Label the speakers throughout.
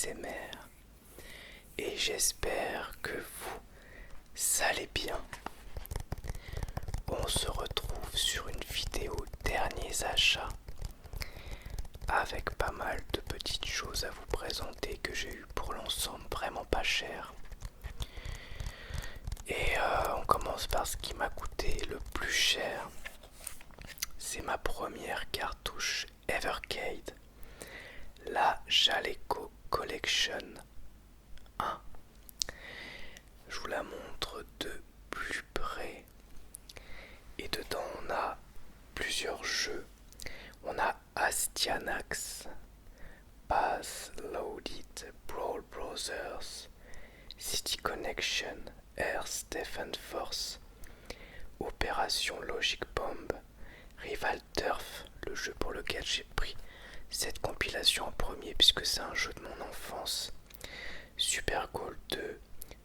Speaker 1: ASMR et j'espère que vous allez bien. On se retrouve sur une vidéo derniers achats avec pas mal de petites choses à vous présenter que j'ai eu pour l'ensemble vraiment pas cher. Et on commence par ce qui m'a coûté le plus cher. C'est ma première cartouche Evercade, la Jaleco Collection 1. Je vous la montre de plus près. Et dedans on a plusieurs jeux. On a Astyanax, Path Loaded, Brawl Brothers, City Connection, Earth Defense Force, Opération Logic Bomb, Rival Turf, le jeu pour lequel j'ai pris cette compilation en premier puisque c'est un jeu de mon enfance, Super Goal 2,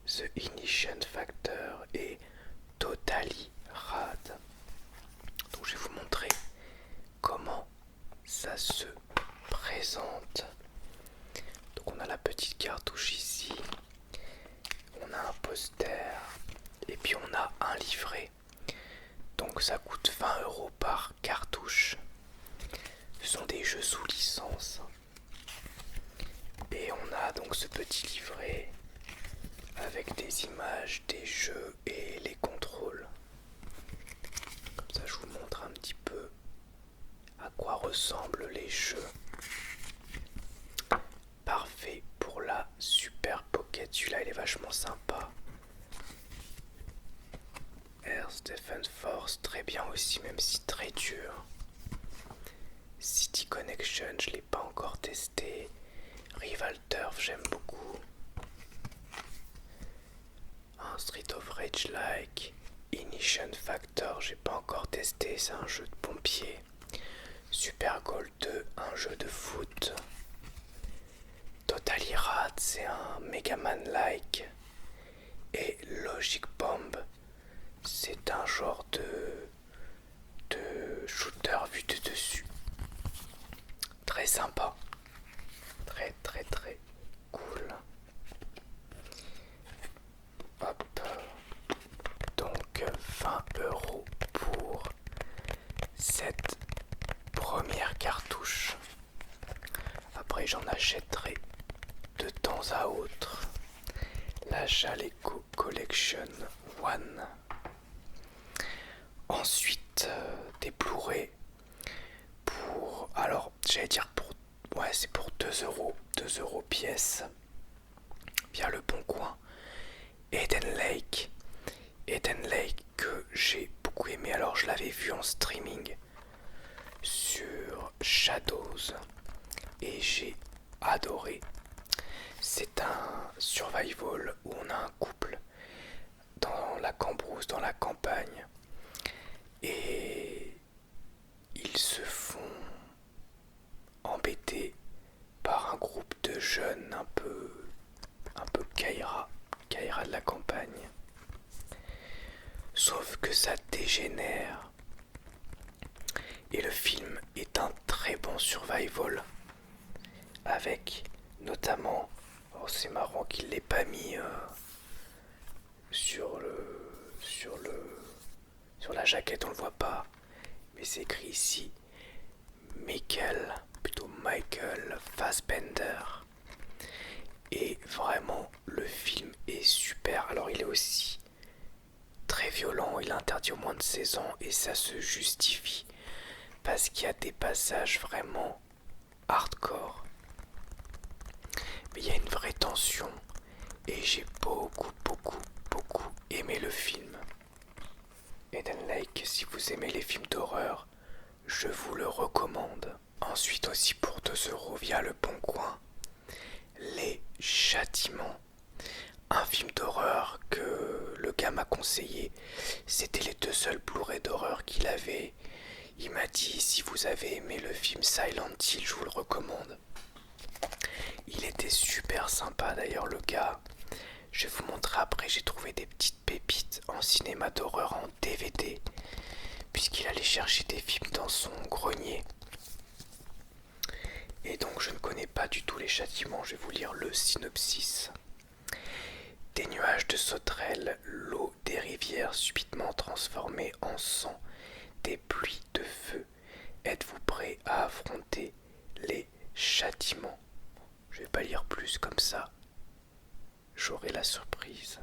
Speaker 1: The Ignition Factor et Totally Rad. Donc je vais vous montrer comment ça se présente. Donc on a la petite cartouche ici, on a un poster et puis on a un livret. Donc ça coûte 20 € par cartouche. Ce sont des jeux sous licence. Et on a donc ce petit livret avec des images des jeux et les contrôles. Comme ça je vous montre un petit peu à quoi ressemblent les jeux. Parfait pour la Super Pocket. Celui-là il est vachement sympa. Earth Defense Force, très bien aussi, même si très dur. City Connection, je l'ai pas encore testé. Rival Turf, j'aime beaucoup. Un Street of Rage like. Ignition Factor, j'ai pas encore testé, c'est un jeu de pompier. Super Goal 2, un jeu de foot. Totally Rad, c'est un Megaman like. Et Logic Bomb, c'est un genre de shooter vu de dessus. Très sympa. Très très très cool. Hop. Donc 20 € pour cette première cartouche. Après j'en achèterai de temps à autre la Jaleco Collection 1. Ensuite des Blu-ray pour, alors j'allais dire pour, ouais c'est pour 2 €, 2 € pièce via Le Bon Coin. Eden Lake que j'ai beaucoup aimé, alors je l'avais vu en streaming sur Shadows et j'ai adoré. C'est un survival où on a un couple dans la cambrousse, dans la campagne, et ils se font embêter par un groupe de jeunes un peu Kaira de la campagne. Sauf que ça dégénère. Et le film est un très bon survival. Avec notamment, oh c'est marrant qu'il l'ait pas mis sur la jaquette, on le voit pas, mais c'est écrit ici Michael Fassbender. Et vraiment le film est super. Alors il est aussi très violent, il est interdit aux moins de 16 ans et ça se justifie parce qu'il y a des passages vraiment hardcore. Mais il y a une vraie tension et j'ai beaucoup aimé le film. Eden Lake, si vous aimez les films d'horreur, je vous le recommande. Ensuite aussi pour 2 € via Le Bon Coin, Les Châtiments. Un film d'horreur que le gars m'a conseillé. C'était les 2 seuls Blu-ray d'horreur qu'il avait. Il m'a dit si vous avez aimé le film Silent Hill, je vous le recommande. Il était super sympa d'ailleurs le gars. Je vais vous montrer après, j'ai trouvé des petites pépites en cinéma d'horreur en DVD. Puisqu'il allait chercher des films dans son grenier. Et donc je ne connais pas du tout les châtiments, je vais vous lire le synopsis. Des nuages de sauterelles, l'eau des rivières subitement transformée en sang, des pluies de feu. Êtes-vous prêt à affronter les châtiments? Je vais pas lire plus comme ça. J'aurai la surprise.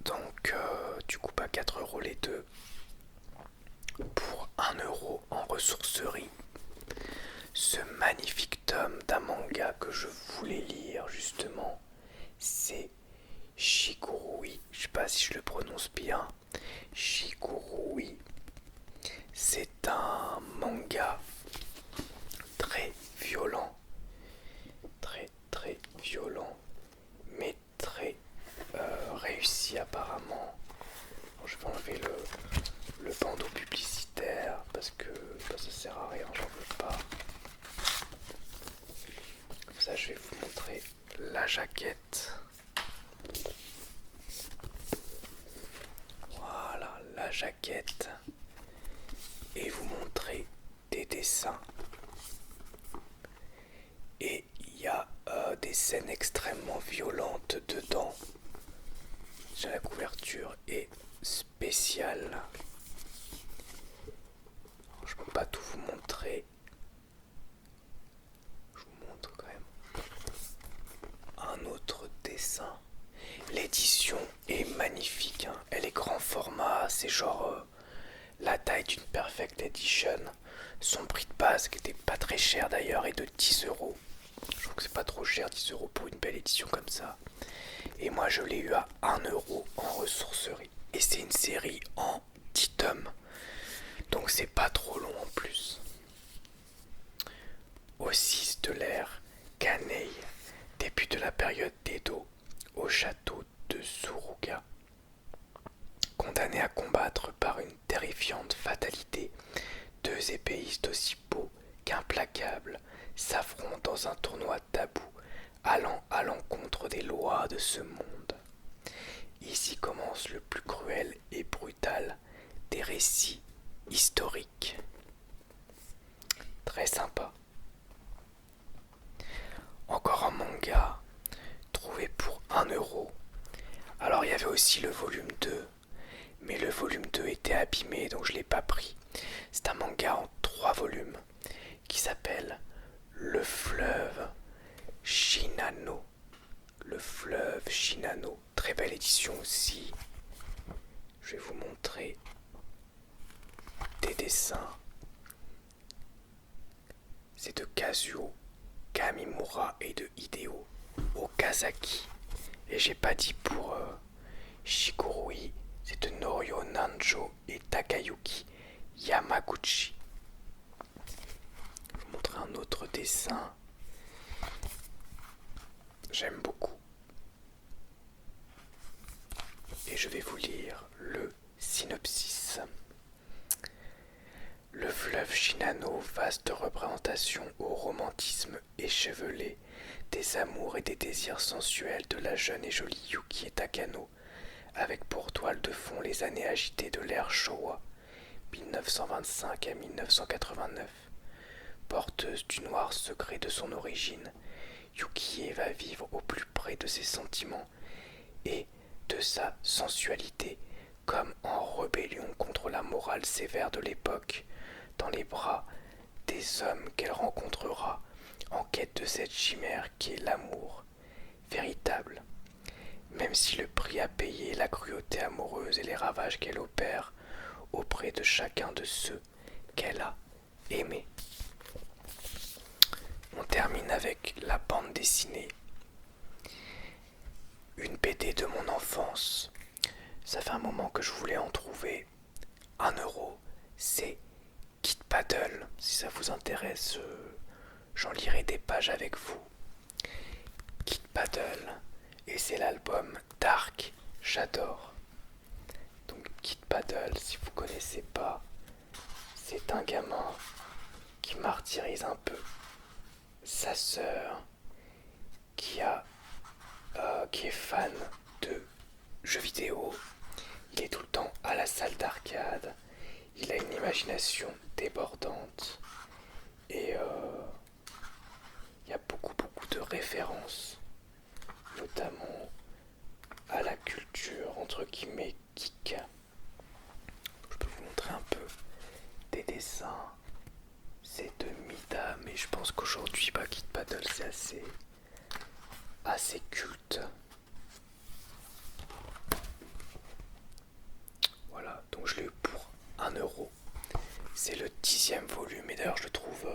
Speaker 1: Donc du coup pas 4 € les deux. Pour 1 € en ressourcerie. Ce magnifique tome d'un manga que je voulais lire justement, c'est Shigurui. Je sais pas si je le prononce bien. Shigurui. C'est un manga très violent. Très violent. Mais très réussi apparemment. Bon, je vais enlever le bandeau publicitaire parce que ça sert à rien, j'en veux pas. Ça, je vais vous montrer la jaquette. Voilà, la jaquette. Et vous montrer des dessins. Et il y a des scènes extrêmement violentes dedans. La couverture est spéciale. Alors, je peux pas tout vous montrer. Je vous montre quand même un autre dessin. L'édition est magnifique, hein. Elle est grand format, c'est genre la taille d'une Perfect Edition. Son prix de base, qui était pas très cher d'ailleurs, est de 10 €. Je trouve que c'est pas trop cher, 10 € pour une belle édition comme ça. Et moi je l'ai eu à 1 € en ressourcerie. Et c'est une série en 10 tomes. Donc c'est pas trop long en plus. Au 6 de l'ère Kanei, début de la période d'Edo, au château de Suruga. Condamnés à combattre par une terrifiante fatalité, deux épéistes aussi beaux qu'implacables s'affrontent dans un tournoi tabou allant à l'encontre des lois de ce monde. Ici commence le plus cruel et brutal des récits historiques. Très sympa. Encore un manga trouvé pour 1 €. Alors il y avait aussi le volume 2, mais le volume 2 était abîmé donc je l'ai pas pris. C'est un manga en 3 volumes qui s'appelle Le fleuve Shinano. Le fleuve Shinano. Très belle édition aussi. Je vais vous montrer des dessins. C'est de Kazuo Kamimura et de Hideo Okazaki. Et j'ai pas dit pour Shigurui, c'est de Norio Nanjo et Takayuki Yamaguchi. Je vais vous montrer un autre dessin. J'aime beaucoup. Et je vais vous lire le synopsis. Le fleuve Shinano, vaste représentation au romantisme échevelé des amours et des désirs sensuels de la jeune et jolie Yukie Takano, avec pour toile de fond les années agitées de l'ère Showa, 1925 à 1989. Porteuse du noir secret de son origine, Yukie va vivre au plus près de ses sentiments et de sa sensualité, comme en rébellion contre la morale sévère de l'époque, dans les bras des hommes qu'elle rencontrera en quête de cette chimère qui est l'amour véritable. Même si le prix à payer est la cruauté amoureuse et les ravages qu'elle opère auprès de chacun de ceux qu'elle a aimés. On termine avec la bande dessinée. Une BD de mon enfance. Ça fait un moment que je voulais en trouver. 1 €. C'est Kid Paddle. Si ça vous intéresse, j'en lirai des pages avec vous. Kid Paddle. Et c'est l'album Dark. J'adore. Donc Kid Paddle, si vous connaissez pas, c'est un gamin qui martyrise un peu sa sœur qui est fan de jeux vidéo. Il est tout le temps à la salle d'arcade. Il a une imagination débordante. Et il y a beaucoup de références, notamment à la culture entre guillemets geek. Je peux vous montrer un peu des dessins. C'est de Mida, mais je pense qu'aujourd'hui Kid Paddle c'est assez culte. Voilà, donc je l'ai eu pour 1€. C'est le 10e volume et d'ailleurs je le trouve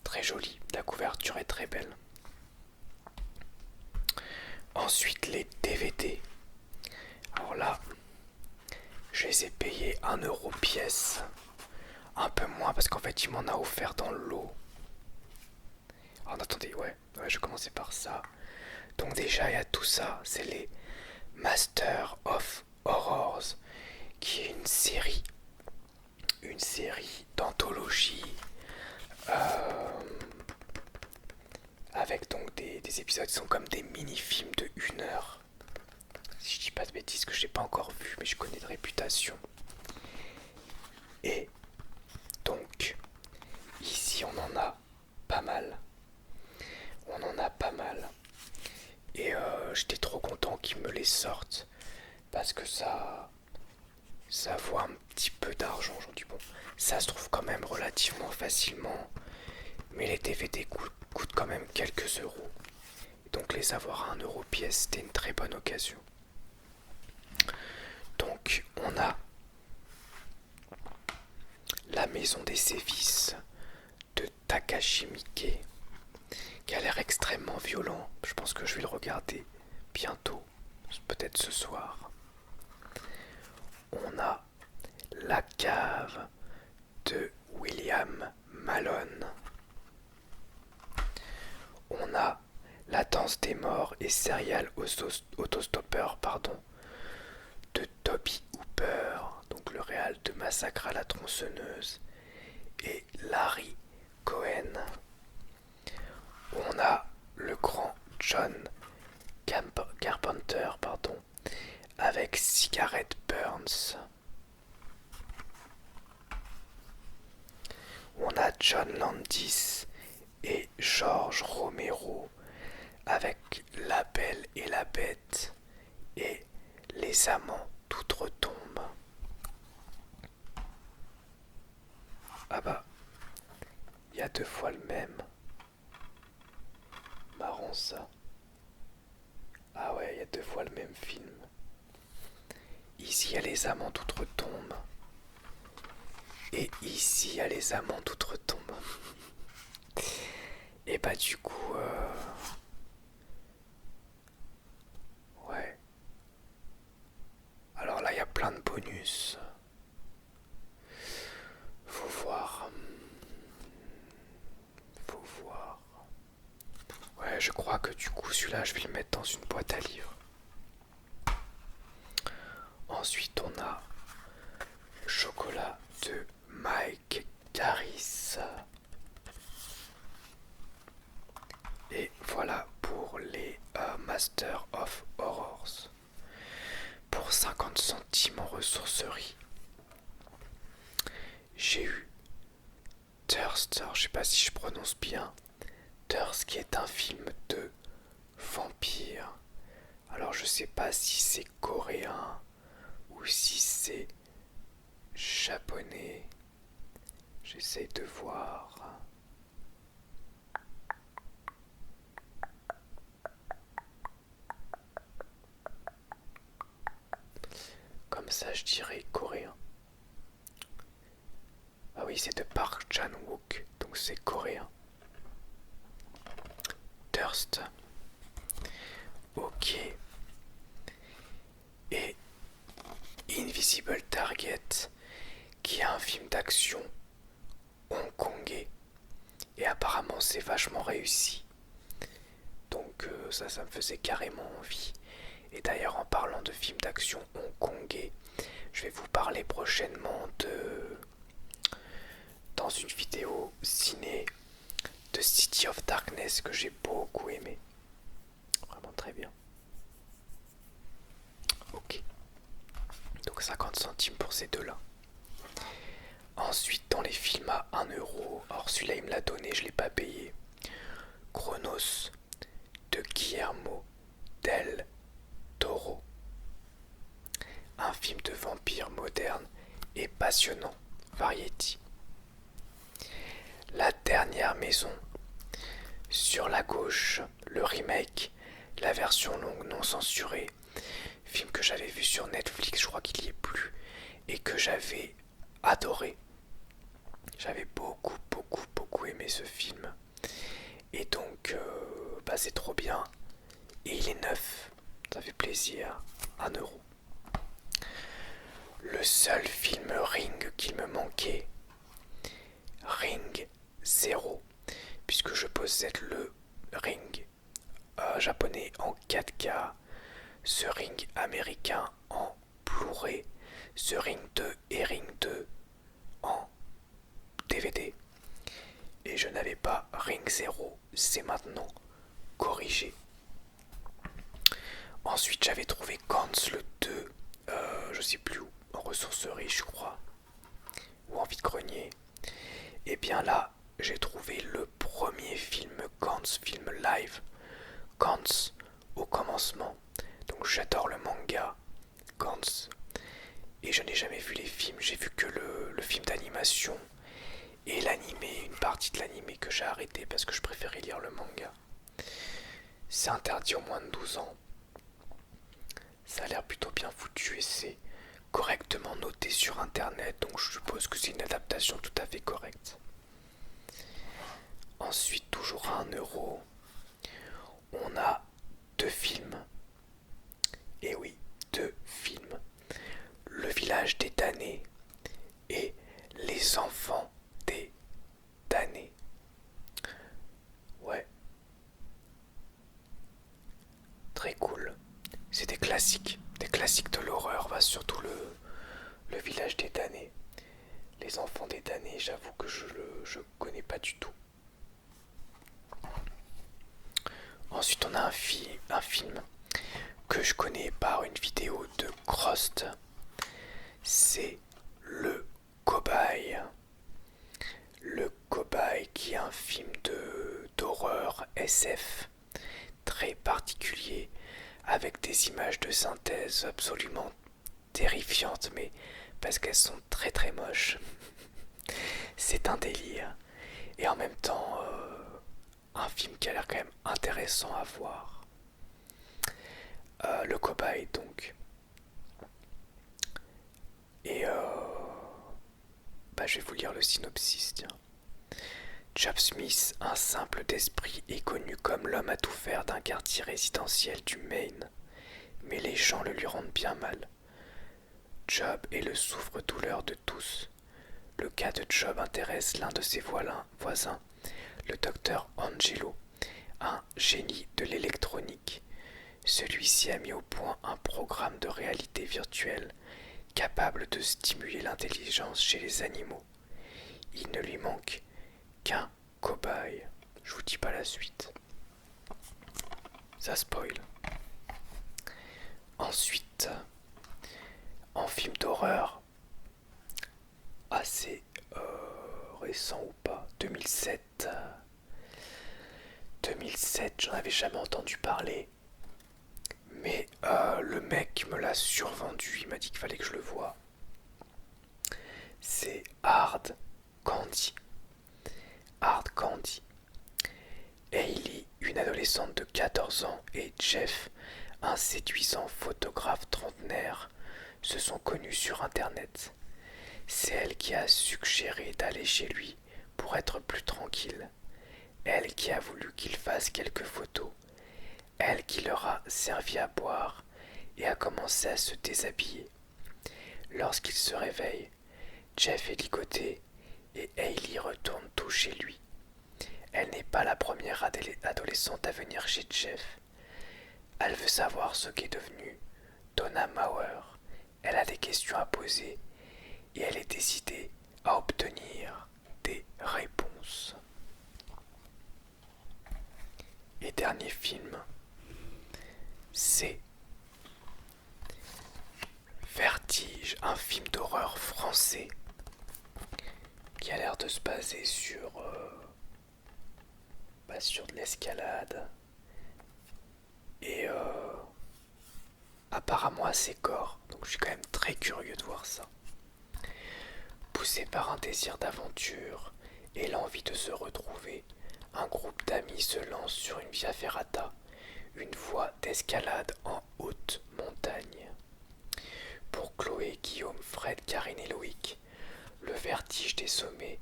Speaker 1: très joli. La couverture est très belle. Ensuite les DVD. Alors là, je les ai payés 1€ pièce. Un peu moins parce qu'en fait il m'en a offert dans le lot. Alors attendez, ouais, je vais commencer par ça. Donc déjà il y a tout ça, c'est les Master of Horrors, qui est une série d'anthologie avec donc des épisodes qui sont comme des mini-films de 1 heure. Si je dis pas de bêtises, que je n'ai pas encore vu, mais je connais de réputation. Et donc, ici on en a pas mal. On en a pas mal. Et j'étais trop content qu'ils me les sortent. Parce que ça vaut un petit peu d'argent. J'en dis bon, ça se trouve quand même relativement facilement. Mais les DVD coûtent quand même quelques euros. Donc les avoir à 1€ pièce, c'était une très bonne occasion. Donc on a La Maison des Sévices de Takashi Miike, qui a l'air extrêmement violent. Je pense que je vais le regarder bientôt, peut-être ce soir. On a La Cave de William Malone. On a La Danse des Morts et Serial Autostopper, de Toby Hooper, donc le réal de Massacre à la tronçonneuse, et Larry Cohen. On a le grand John Carpenter, avec Cigarette Burns. On a John Landis et George Romero avec La Belle et la Bête et Les Amants d'Outre-Tombe. Ah bah, il y a 2 fois le même. Marrant ça. Ah ouais, il y a 2 fois le même film. Ici, il y a Les Amants d'Outre-Tombe. Et ici, il y a Les Amants d'Outre-Tombe. Et bah du coup, ouais. Alors là, il y a plein de bonus. Faut voir. Ouais, je crois que du coup, celui-là, je vais le mettre dans une boîte à livres. Ensuite, on a Chocolat de Mike Garris. Et voilà pour les Master of Horrors. Pour 50 centimes en ressourcerie. J'ai eu Thirst, alors je sais pas si je prononce bien. Thirst, qui est un film de vampire. Alors je sais pas si c'est coréen ou si c'est japonais. J'essaie de voir. Comme ça, je dirais coréen. Ah oui, c'est de Park Chan-wook, donc c'est coréen. Thirst. Ok. Et Invisible Target, qui est un film d'action hongkongais. Et apparemment, c'est vachement réussi. Donc ça me faisait carrément envie. Et d'ailleurs, en parlant de films d'action hongkongais, je vais vous parler prochainement dans une vidéo ciné de City of Darkness que j'ai beaucoup aimé. Vraiment très bien. Ok. Donc 50 centimes pour ces deux-là. Ensuite, dans les films à 1 euro, alors celui-là il me l'a donné, je l'ai pas payé. Chronos de Guillermo del Toro. Un film de vampire moderne et passionnant. Variety. La dernière maison. Sur la gauche, le remake, la version longue non censurée. Film que j'avais vu sur Netflix, je crois qu'il y est plus, et que j'avais adoré. J'avais beaucoup aimé ce film. Et donc, c'est trop bien. Et il est neuf. Ça fait plaisir. 1 euro. Le seul film Ring qu'il me manquait, Ring 0, puisque je possède le Ring japonais en 4K, ce Ring américain en Blu-ray, ce Ring 2 et Ring 2 en DVD. Et je n'avais pas Ring 0, c'est maintenant corrigé. Ensuite j'avais trouvé Gantz le 2, je sais plus où, en ressourcerie je crois, ou en vide-grenier. Et bien là, j'ai trouvé le premier film Gantz, film live, Gantz au commencement. Donc j'adore le manga Gantz. Et je n'ai jamais vu les films, j'ai vu que le film d'animation et l'animé, une partie de l'animé que j'ai arrêté parce que je préférais lire le manga. C'est interdit aux moins de 12 ans. Ça a l'air plutôt bien foutu et c'est correctement noté sur internet, donc je suppose que c'est une adaptation tout à fait correcte. Ensuite, toujours à 1 euro, on a 2 films. Et oui, 2 films. Le village des damnés et les enfants des damnés. Ouais. Très cool. C'est des classiques de l'horreur, surtout le village des damnés. Les enfants des damnés, j'avoue que je connais pas du tout. Ensuite, on a un film que je connais par une vidéo de Crost. C'est Le Cobaye. Le Cobaye, qui est un film d'horreur SF très particulier, avec des images de synthèse absolument terrifiantes, mais parce qu'elles sont très moches. C'est un délire. Et en même temps, un film qui a l'air quand même intéressant à voir. Le Cobaye donc. Et je vais vous lire le synopsis, tiens. Chop Smith, un simple d'esprit, est connu comme l'homme à tout faire d'un quartier résidentiel du Maine. Mais les gens le lui rendent bien mal. Job est le souffre-douleur de tous. Le cas de Job intéresse l'un de ses voisins, le docteur Angelo, un génie de l'électronique. Celui-ci a mis au point un programme de réalité virtuelle capable de stimuler l'intelligence chez les animaux. Il ne lui manque qu'un cobaye. Je vous dis pas la suite. Ça spoil. Ensuite, en film d'horreur, assez récent ou pas, 2007. 2007, j'en avais jamais entendu parler. Mais le mec me l'a survendu, il m'a dit qu'il fallait que je le voie. C'est Hard Candy. Hard Candy. Hailey, une adolescente de 14 ans, et Jeff, un séduisant photographe trentenaire, se sont connus sur internet. C'est elle qui a suggéré d'aller chez lui pour être plus tranquille. Elle qui a voulu qu'il fasse quelques photos. Elle qui leur a servi à boire et a commencé à se déshabiller. Lorsqu'il se réveille, Jeff est ligoté et Hailey retourne tout chez lui. Elle n'est pas la première adolescente à venir chez Jeff. Elle veut savoir ce qu'est devenu Donna Mauer. Elle a des questions à poser et elle est décidée à obtenir des réponses. Et dernier film, c'est Vertige, un film d'horreur français qui a l'air de se baser sur de l'escalade et apparemment assez gore. Donc je suis quand même très curieux de voir ça. Poussé par un désir d'aventure et l'envie de se retrouver, un groupe d'amis se lance sur une via ferrata, une voie d'escalade en haute montagne. Pour Chloé, Guillaume, Fred, Karine et Loïc, le vertige des sommets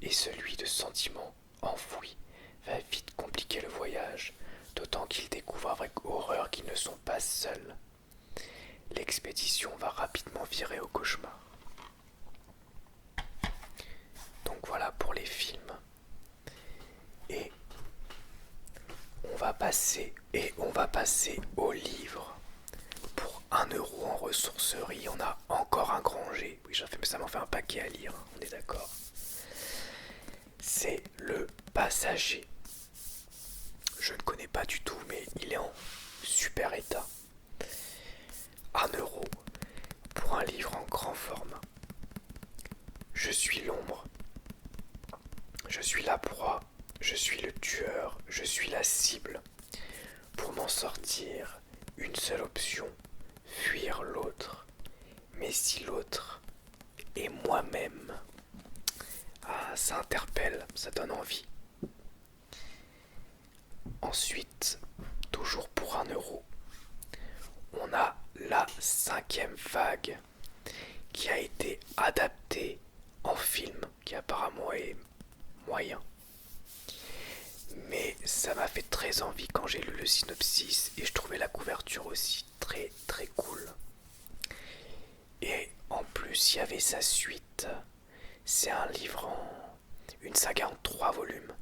Speaker 1: et celui de sentiments enfouis va vite compliquer le voyage, d'autant qu'ils découvrent avec horreur qu'ils ne sont pas seuls. L'expédition va rapidement virer au cauchemar. Donc voilà pour les films. Et on va passer au livre. Pour 1 € en ressourcerie, on a encore un grand G. Oui, ça m'en fait un paquet à lire, on est d'accord. C'est Le Passager. Je ne connais pas du tout, mais il est en super état. 1 € pour un livre en grand format. Je suis l'ombre. Je suis la proie. Je suis le tueur. Je suis la cible. Pour m'en sortir, une seule option, fuir l'autre. Mais si l'autre est moi-même, ah, ça interpelle, ça donne envie. Ensuite, toujours pour 1 €, on a La 5e vague qui a été adaptée en film, qui apparemment est moyen. Mais ça m'a fait très envie quand j'ai lu le synopsis et je trouvais la couverture aussi très très cool. Et en plus, il y avait sa suite. C'est un livre une saga en 3 volumes.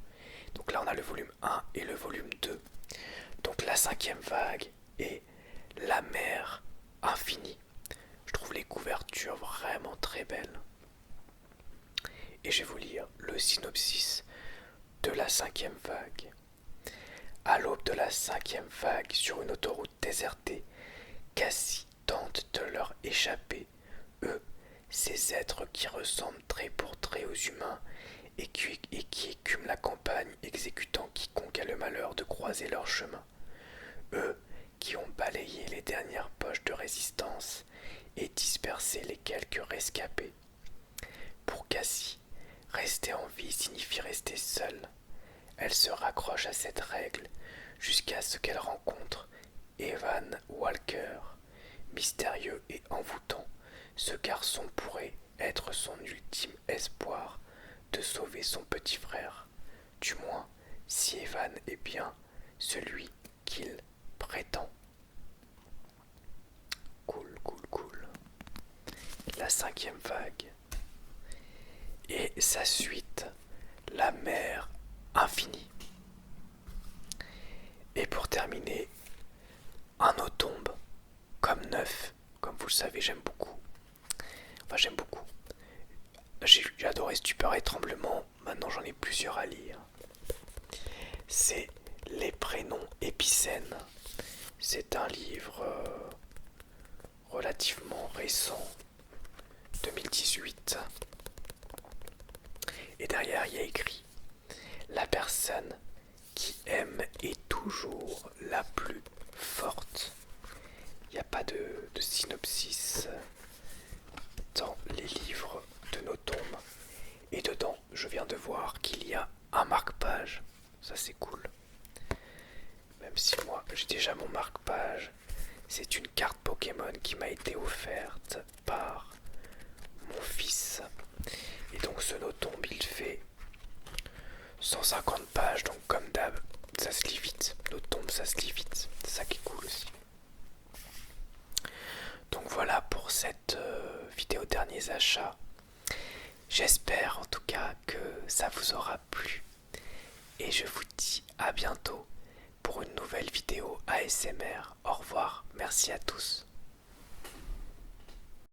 Speaker 1: Donc là, on a le volume 1 et le volume 2. Donc la 5e vague et La mer infinie. Je trouve les couvertures vraiment très belles. Et je vais vous lire le synopsis de la 5e vague. À l'aube de la 5e vague, sur une autoroute désertée, Cassie tente de leur échapper. Eux, ces êtres qui ressemblent trait pour trait aux humains et qui écument la campagne, exécutant quiconque a le malheur de croiser leur chemin. Eux qui ont balayé les dernières poches de résistance et dispersé les quelques rescapés. Pour Cassie, rester en vie signifie rester seule. Elle se raccroche à cette règle jusqu'à ce qu'elle rencontre Evan Walker. Mystérieux et envoûtant, ce garçon pourrait être son ultime espoir de sauver son petit frère. Du moins, si Evan est bien celui qu'il prétend. Cool, cool, cool. La 5e vague. Et sa suite, La mer infinie. Et pour terminer, Un eau tombe, comme neuf. Comme vous le savez, j'aime beaucoup. Enfin, j'aime beaucoup. J'ai adoré Stupeur et Tremblement. Maintenant, j'en ai plusieurs à lire. C'est Les prénoms épicènes. C'est un livre relativement récent, 2018. Et derrière, il y a écrit La personne qui aime est toujours la plus forte. Il n'y a pas de synopsis dans les livres de nos tomes. Et dedans, je viens de voir qu'il y a un marque-page. Ça, c'est cool. Même si moi, j'ai déjà mon marque-page. C'est une carte Pokémon qui m'a été offerte par mon fils. Et donc, ce no-tombe, il fait 150 pages. Donc, comme d'hab, ça se lit vite. No-tombe, ça se lit vite. C'est ça qui est cool aussi. Donc voilà pour cette vidéo derniers achats. J'espère en tout cas que ça vous aura plu. Et je vous dis à bientôt pour une nouvelle vidéo ASMR. Au revoir, merci à tous.